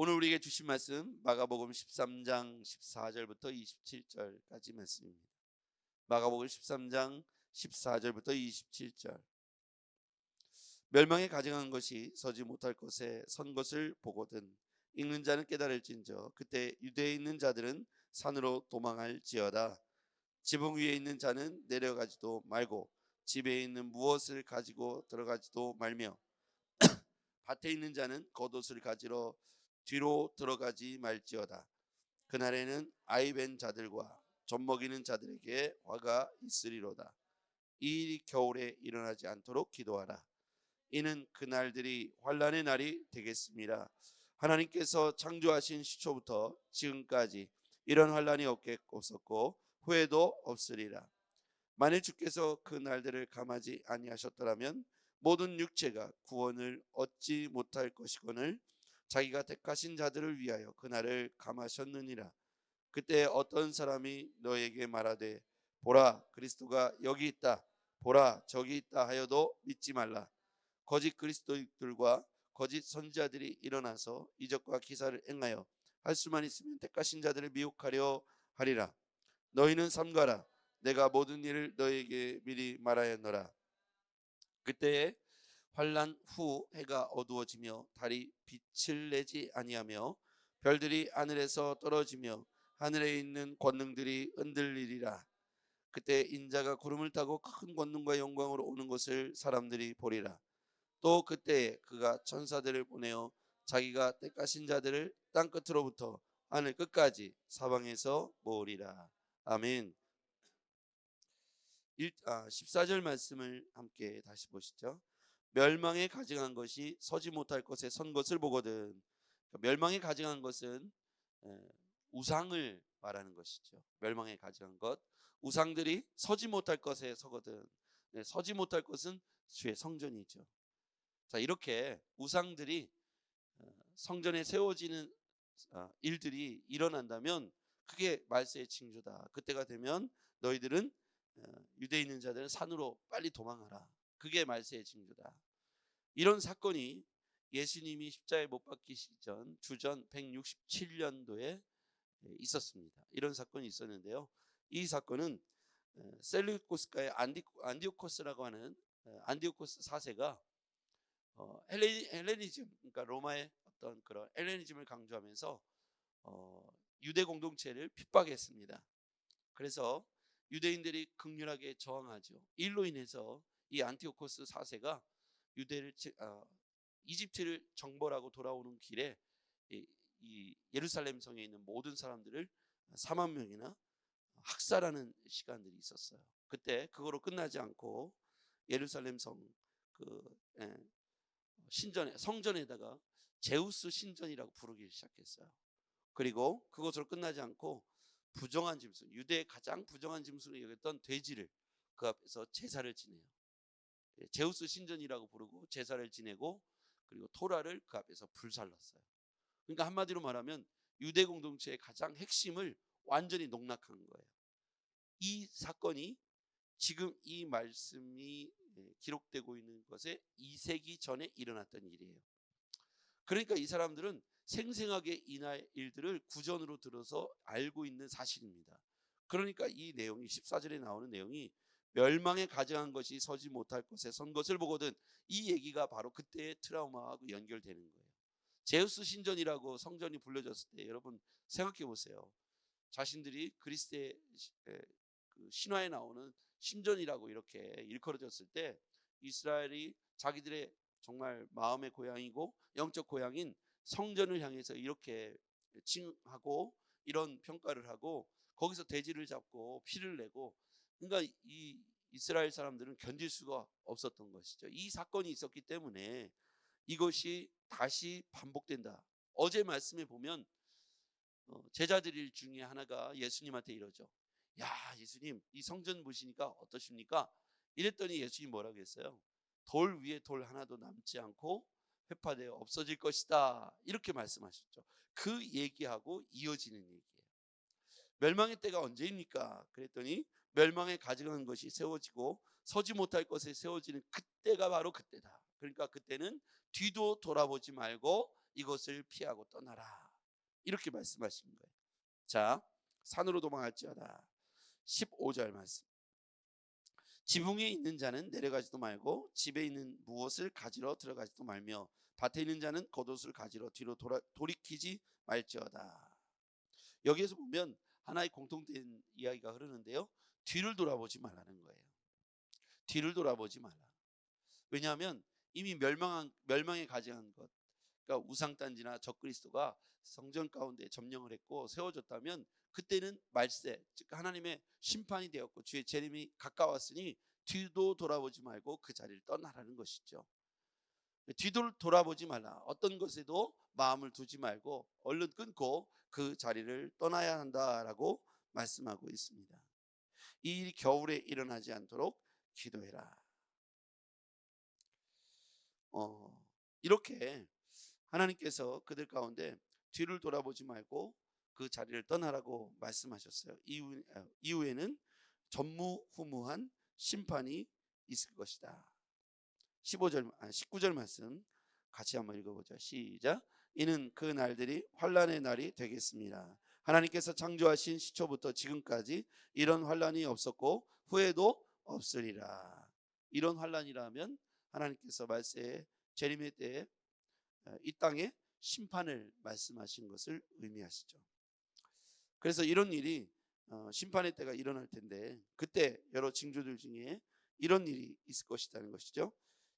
오늘 우리에게 주신 말씀 마가복음 13장 14절부터 27절까지 말씀입니다. 마가복음 13장 14절부터 27절. 멸망에 가증한 것이 서지 못할 것에 선 것을 보거든 읽는 자는 깨달을진저 그때 유대에 있는 자들은 산으로 도망할지어다. 지붕 위에 있는 자는 내려가지도 말고 집에 있는 무엇을 가지고 들어가지도 말며 밭에 있는 자는 겉옷을 가지러 뒤로 들어가지 말지어다. 그날에는 아이 벤 자들과 젖 먹이는 자들에게 화가 있으리로다. 이 일이 겨울에 일어나지 않도록 기도하라. 이는 그날들이 환난의 날이 되겠습니다. 하나님께서 창조하신 시초부터 지금까지 이런 환난이 없었고 후에도 없으리라. 만일 주께서 그 날들을 감하지 아니하셨더라면 모든 육체가 구원을 얻지 못할 것이거늘 자기가 택하신 자들을 위하여 그날을 감하셨느니라. 그때 어떤 사람이 너에게 말하되 보라 그리스도가 여기 있다 보라 저기 있다 하여도 믿지 말라. 거짓 그리스도들과 거짓 선지자들이 일어나서 이적과 기사를 행하여 할 수만 있으면 택하신 자들을 미혹하려 하리라. 너희는 삼가라. 내가 모든 일을 너희에게 미리 말하였노라. 그때에 환난 후 해가 어두워지며 달이 빛을 내지 아니하며 별들이 하늘에서 떨어지며 하늘에 있는 권능들이 흔들리리라. 그때 인자가 구름을 타고 큰 권능과 영광으로 오는 것을 사람들이 보리라. 또 그때에 그가 천사들을 보내어 자기가 택하신 자들을 땅 끝으로부터 하늘 끝까지 사방에서 모으리라. 아멘. 14절 말씀을 함께 다시 보시죠. 멸망에 가증한 것이 서지 못할 것에 선 것을 보거든. 멸망에 가증한 것은 우상을 말하는 것이죠. 멸망에 가증한 것, 우상들이 서지 못할 것에 서거든. 서지 못할 것은 주의 성전이죠. 자, 이렇게 우상들이 성전에 세워지는 일들이 일어난다면 그게 말세의 징조다. 그때가 되면 너희들은 유대에 있는 자들은 산으로 빨리 도망하라. 그게 말세의 징조다. 이런 사건이 예수님이 십자가에 못 박히시기 전 주전 167년도에 있었습니다. 이런 사건이 있었는데요. 이 사건은 셀루코스가의 안디오코스라고 하는 안디오코스 4세가 헬레니즘, 그러니까 로마의 어떤 그런 헬레니즘을 강조하면서 유대 공동체를 핍박했습니다. 그래서 유대인들이 극렬하게 저항하죠. 일로 인해서 이 안티오코스 4세가 이집트를 정벌하고 돌아오는 길에 이 예루살렘 성에 있는 모든 사람들을 4만 명이나 학살하는 시간들이 있었어요. 그때 그거로 끝나지 않고 예루살렘 성전에다가 제우스 신전이라고 부르기 시작했어요. 그리고 그것으로 끝나지 않고 부정한 짐승, 유대의 가장 부정한 짐승을 여겼던 돼지를 그 앞에서 제사를 지내요. 제우스 신전이라고 부르고 제사를 지내고 그리고 토라를 그 앞에서 불살랐어요. 그러니까 한마디로 말하면 유대 공동체의 가장 핵심을 완전히 농락한 거예요. 이 사건이 지금 이 말씀이 기록되고 있는 것에 2세기 전에 일어났던 일이에요. 그러니까 이 사람들은 생생하게 이날 일들을 구전으로 들어서 알고 있는 사실입니다. 그러니까 이 내용이 14절에 나오는 내용이 멸망에 가증한 것이 서지 못할 것에 선 것을 보거든, 이 얘기가 바로 그때의 트라우마하고 연결되는 거예요. 제우스 신전이라고 성전이 불려졌을 때 여러분 생각해 보세요. 자신들이 그리스의 그 신화에 나오는 신전이라고 이렇게 일컬어졌을 때 이스라엘이 자기들의 정말 마음의 고향이고 영적 고향인 성전을 향해서 이렇게 칭하고 이런 평가를 하고 거기서 돼지를 잡고 피를 내고, 그러니까 이 이스라엘 사람들은 견딜 수가 없었던 것이죠. 이 사건이 있었기 때문에 이것이 다시 반복된다. 어제 말씀에 보면 제자들 중에 하나가 예수님한테 이러죠. 야, 예수님, 이 성전 보시니까 어떠십니까? 이랬더니 예수님 뭐라고 했어요? 돌 위에 돌 하나도 남지 않고 회파되어 없어질 것이다. 이렇게 말씀하셨죠. 그 얘기하고 이어지는 얘기예요. 멸망의 때가 언제입니까? 그랬더니 멸망에 가증한 것이 세워지고 서지 못할 것에 세워지는 그때가 바로 그때다. 그러니까 그때는 뒤도 돌아보지 말고 이것을 피하고 떠나라. 이렇게 말씀하신 거예요. 자, 산으로 도망할지어다. 15절 말씀. 지붕에 있는 자는 내려가지도 말고 집에 있는 무엇을 가지러 들어가지도 말며 밭에 있는 자는 겉옷을 가지러 뒤로 돌이키지 말지어다. 여기에서 보면 하나의 공통된 이야기가 흐르는데요. 뒤를 돌아보지 말라는 거예요. 뒤를 돌아보지 말라. 왜냐하면 이미 멸망에 가증한 것, 그러니까 우상단지나 적그리스도가 성전 가운데 점령을 했고 세워졌다면 그때는 말세, 즉 하나님의 심판이 되었고 주의 재림이 가까웠으니 뒤도 돌아보지 말고 그 자리를 떠나라는 것이죠. 뒤도 돌아보지 말라. 어떤 것에도 마음을 두지 말고 얼른 끊고 그 자리를 떠나야 한다라고 말씀하고 있습니다. 이 일이 겨울에 일어나지 않도록 기도해라. 이렇게 하나님께서 그들 가운데 뒤를 돌아보지 말고 그 자리를 떠나라고 말씀하셨어요. 이후에는 전무후무한 심판이 있을 것이다. 19절 말씀 같이 한번 읽어보자. 시작. 이는 그 날들이 환난의 날이 되겠습니다. 하나님께서 창조하신 시초부터 지금까지 이런 환난이 없었고 후에도 없으리라. 이런 환난이라면 하나님께서 말세에 재림의 때에 이 땅에 심판을 말씀하신 것을 의미하시죠. 그래서 이런 일이 심판의 때가 일어날 텐데 그때 여러 징조들 중에 이런 일이 있을 것이라는 것이죠.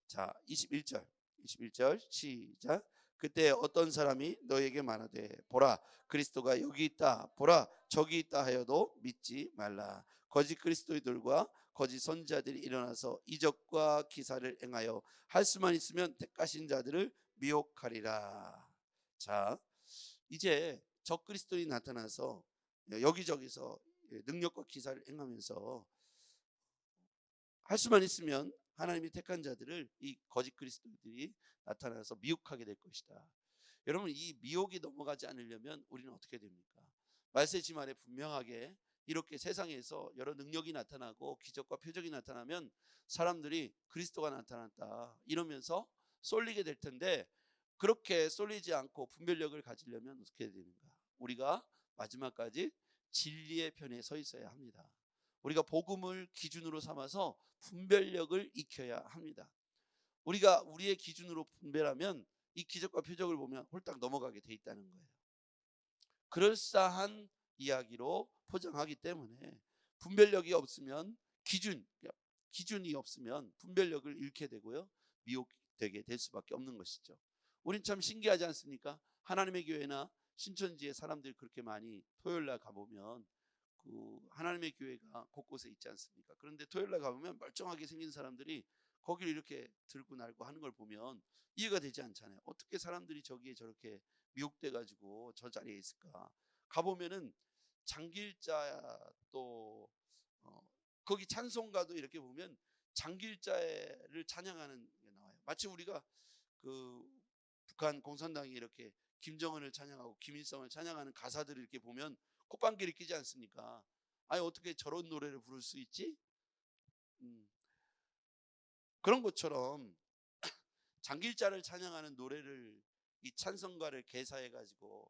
자, 21절 시작. 그때 어떤 사람이 너에게 말하되 보라 그리스도가 여기 있다, 보라 저기 있다 하여도 믿지 말라. 거짓 그리스도들과 거짓 선지자들이 일어나서 이적과 기사를 행하여 할 수만 있으면 택하신 자들을 미혹하리라. 자, 이제 적 그리스도인이 나타나서 여기저기서 능력과 기사를 행하면서 할 수만 있으면 하나님이 택한 자들을 이 거짓 그리스도들이 나타나서 미혹하게 될 것이다. 여러분, 이 미혹이 넘어가지 않으려면 우리는 어떻게 됩니까? 말세지말에 분명하게 이렇게 세상에서 여러 능력이 나타나고 기적과 표적이 나타나면 사람들이 그리스도가 나타났다 이러면서 쏠리게 될 텐데, 그렇게 쏠리지 않고 분별력을 가지려면 어떻게 해야 되는가? 우리가 마지막까지 진리의 편에 서 있어야 합니다. 우리가 복음을 기준으로 삼아서 분별력을 익혀야 합니다. 우리가 우리의 기준으로 분별하면 이 기적과 표적을 보면 홀딱 넘어가게 돼 있다는 거예요. 그럴싸한 이야기로 포장하기 때문에 분별력이 없으면 기준이 없으면 분별력을 잃게 되고요, 미혹되게 될 수밖에 없는 것이죠. 우린 참 신기하지 않습니까? 하나님의 교회나 신천지에 사람들이 그렇게 많이 토요일날 가보면 그 하나님의 교회가 곳곳에 있지 않습니까? 그런데 토요일날 가보면 멀쩡하게 생긴 사람들이 거기를 이렇게 들고 날고 하는 걸 보면 이해가 되지 않잖아요. 어떻게 사람들이 저기에 저렇게 미혹돼 가지고 저 자리에 있을까? 가보면은 장길자 또 거기 찬송가도 이렇게 보면 장길자를 찬양하는 게 나와요. 마치 우리가 그 북한 공산당이 이렇게 김정은을 찬양하고 김일성을 찬양하는 가사들을 이렇게 보면 콧방귀를 끼지 않습니까? 아니 어떻게 저런 노래를 부를 수 있지? 그런 것처럼 장길자를 찬양하는 노래를, 이 찬송가를 개사해 가지고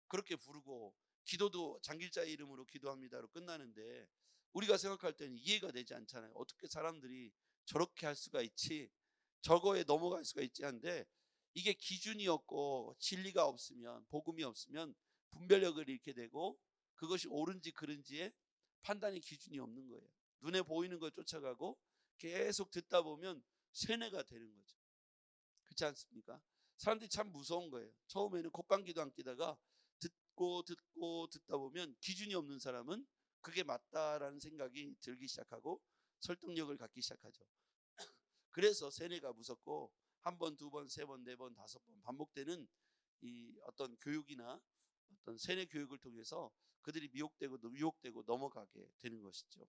그렇게 부르고 기도도 장길자 이름으로 기도합니다로 끝나는데 우리가 생각할 때는 이해가 되지 않잖아요. 어떻게 사람들이 저렇게 할 수가 있지? 저거에 넘어갈 수가 있지 한데, 이게 기준이 없고 진리가 없으면, 복음이 없으면 분별력을 잃게 되고 그것이 옳은지 그른지의 판단의 기준이 없는 거예요. 눈에 보이는 걸 쫓아가고 계속 듣다 보면 세뇌가 되는 거죠. 그렇지 않습니까? 사람들이 참 무서운 거예요. 처음에는 콧방귀도 안 끼다가 듣다 보면 기준이 없는 사람은 그게 맞다라는 생각이 들기 시작하고 설득력을 갖기 시작하죠. 그래서 세뇌가 무섭고 한 번, 두 번, 세 번, 네 번, 다섯 번 반복되는 이 어떤 교육이나 어떤 세뇌 교육을 통해서 그들이 미혹되고 넘어가게 되는 것이죠.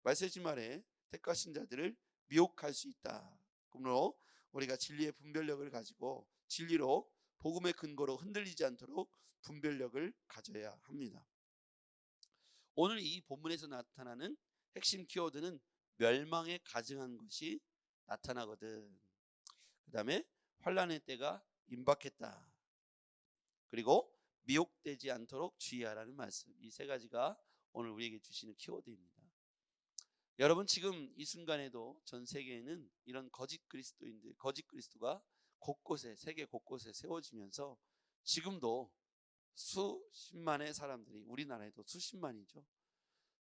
말세지 말에 택하신 자들을 미혹할 수 있다. 그러므로 우리가 진리의 분별력을 가지고 진리로 복음의 근거로 흔들리지 않도록 분별력을 가져야 합니다. 오늘 이 본문에서 나타나는 핵심 키워드는 멸망에 가증한 것이 나타나거든. 그 다음에 환난의 때가 임박했다. 그리고 미혹되지 않도록 주의하라는 말씀. 이 세 가지가 오늘 우리에게 주시는 키워드입니다. 여러분, 지금 이 순간에도 전 세계에는 이런 거짓 그리스도인들, 거짓 그리스도가 곳곳에, 세계 곳곳에 세워지면서 지금도 수십만의 사람들이, 우리나라에도 수십만이죠,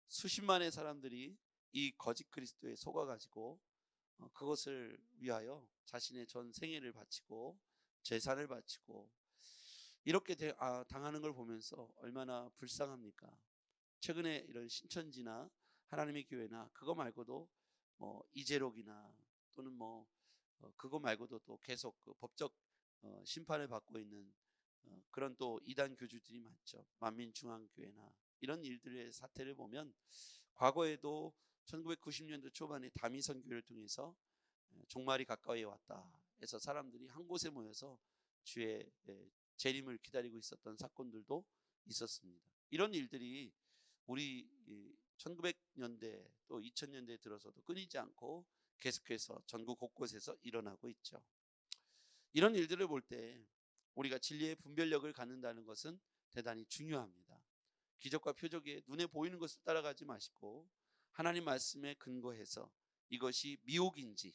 수십만의 사람들이 이 거짓 그리스도에 속아가지고 그것을 위하여 자신의 전 생애를 바치고 재산을 바치고 이렇게 당하는 걸 보면서 얼마나 불쌍합니까? 최근에 이런 신천지나 하나님의 교회나 그거 말고도 이재록이나 또는 그거 말고도 또 계속 그 법적 심판을 받고 있는 그런 또 이단 교주들이 많죠. 만민중앙교회나 이런 일들의 사태를 보면 과거에도 1990년대 초반에 다미 선교를 통해서 종말이 가까이 왔다 해서 사람들이 한 곳에 모여서 주의 재림을 기다리고 있었던 사건들도 있었습니다. 이런 일들이 우리 1900년대 또 2000년대에 들어서도 끊이지 않고 계속해서 전국 곳곳에서 일어나고 있죠. 이런 일들을 볼 때 우리가 진리의 분별력을 갖는다는 것은 대단히 중요합니다. 기적과 표적에 눈에 보이는 것을 따라가지 마시고 하나님 말씀에 근거해서 이것이 미혹인지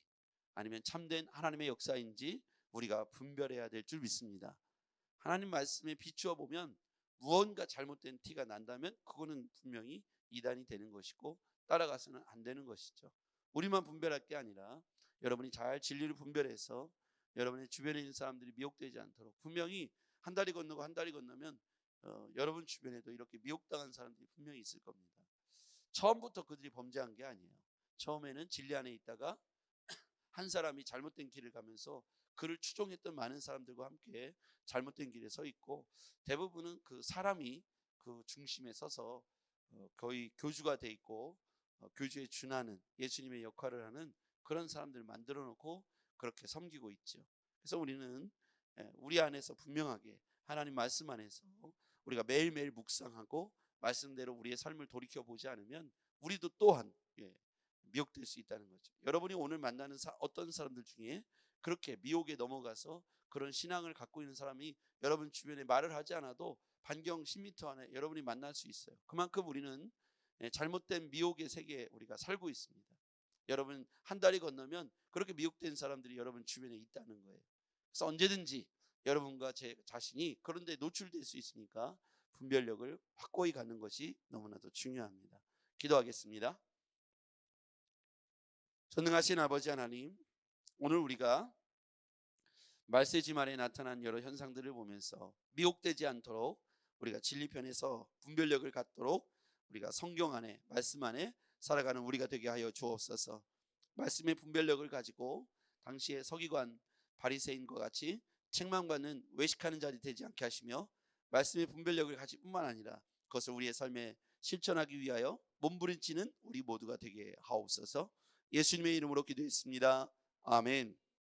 아니면 참된 하나님의 역사인지 우리가 분별해야 될 줄 믿습니다. 하나님 말씀에 비추어 보면 무언가 잘못된 티가 난다면 그거는 분명히 이단이 되는 것이고 따라가서는 안 되는 것이죠. 우리만 분별할 게 아니라 여러분이 잘 진리를 분별해서 여러분의 주변에 있는 사람들이 미혹되지 않도록, 분명히 한 달이 건너고 한 달이 건너면 여러분 주변에도 이렇게 미혹당한 사람들이 분명히 있을 겁니다. 처음부터 그들이 범죄한 게 아니에요. 처음에는 진리 안에 있다가 한 사람이 잘못된 길을 가면서 그를 추종했던 많은 사람들과 함께 잘못된 길에 서 있고, 대부분은 그 사람이 그 중심에 서서 거의 교주가 돼 있고 교주에 준하는 예수님의 역할을 하는 그런 사람들을 만들어 놓고 그렇게 섬기고 있죠. 그래서 우리는 우리 안에서 분명하게 하나님 말씀 안에서 우리가 매일매일 묵상하고 말씀대로 우리의 삶을 돌이켜 보지 않으면 우리도 또한 미혹될 수 있다는 거죠. 여러분이 오늘 만나는 어떤 사람들 중에 그렇게 미혹에 넘어가서 그런 신앙을 갖고 있는 사람이 여러분 주변에 말을 하지 않아도 반경 10m 안에 여러분이 만날 수 있어요. 그만큼 우리는 잘못된 미혹의 세계에 우리가 살고 있습니다. 여러분 한 달이 건너면 그렇게 미혹된 사람들이 여러분 주변에 있다는 거예요. 그래서 언제든지 여러분과 제 자신이 그런 데 노출될 수 있으니까 분별력을 확고히 갖는 것이 너무나도 중요합니다. 기도하겠습니다. 전능하신 아버지 하나님, 오늘 우리가 말세지 말에 나타난 여러 현상들을 보면서 미혹되지 않도록 우리가 진리편에서 분별력을 갖도록 우리가 성경 안에 말씀 안에 살아가는 우리가 되게 하여 주옵소서. 말씀의 분별력을 가지고 당시의 서기관 바리새인과 같이 책망받는 외식하는 자리 되지 않게 하시며 말씀의 분별력을 가질 뿐만 아니라 그것을 우리의 삶에 실천하기 위하여 몸부림치는 우리 모두가 되게 하옵소서. 예수님의 이름으로 기도했습니다. 아멘.